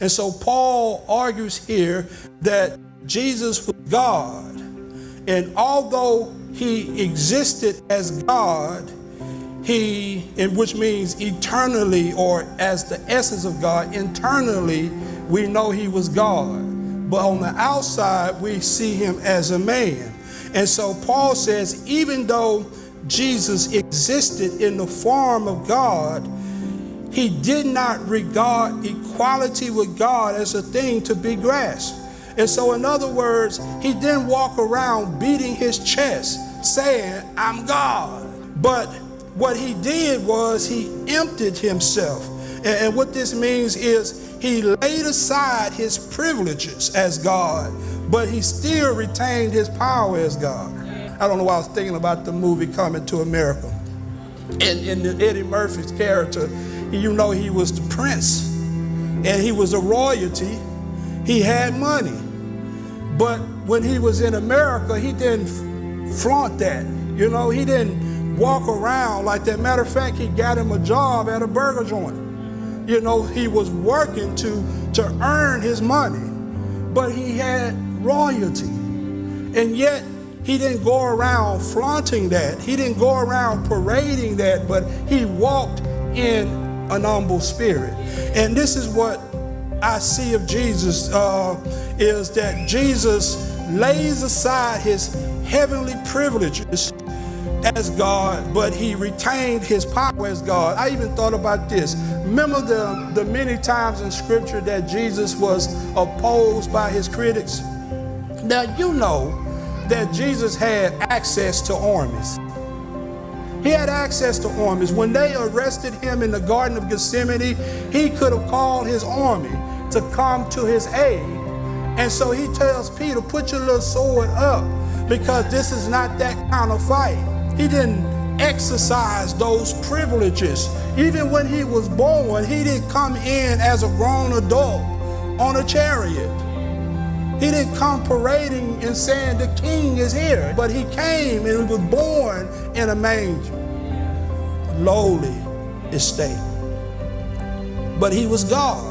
And so Paul argues here that Jesus was God. And although he existed as God, which means eternally, or as the essence of God, internally, we know he was God. But on the outside, we see him as a man. And so Paul says, even though Jesus existed in the form of God, he did not regard equality with God as a thing to be grasped. And so in other words, he didn't walk around beating his chest saying, I'm God. But what he did was he emptied himself. And what this means is he laid aside his privileges as God, but he still retained his power as God. I don't know why I was thinking about the movie Coming to America. And Eddie Murphy's character, you know, he was the prince and he was a royalty. He had money. But when he was in America, he didn't flaunt that. You know, he didn't walk around like that. Matter of fact, he got him a job at a burger joint. You know, he was working to earn his money, but he had royalty. And yet he didn't go around flaunting that. He didn't go around parading that, but he walked in an humble spirit. And this is what I see of Jesus, is that Jesus lays aside his heavenly privileges as God, but he retained his power as God. I even thought about this. Remember the many times in scripture that Jesus was opposed by his critics? Now you know that Jesus had access to armies. He had access to armies. When they arrested him in the Garden of Gethsemane, he could have called his army to come to his aid. And so he tells Peter, put your little sword up, because this is not that kind of fight. He didn't exercise those privileges. Even when he was born, he didn't come in as a grown adult on a chariot. He didn't come parading and saying the king is here, but he came and was born in a manger, lowly estate. But he was God.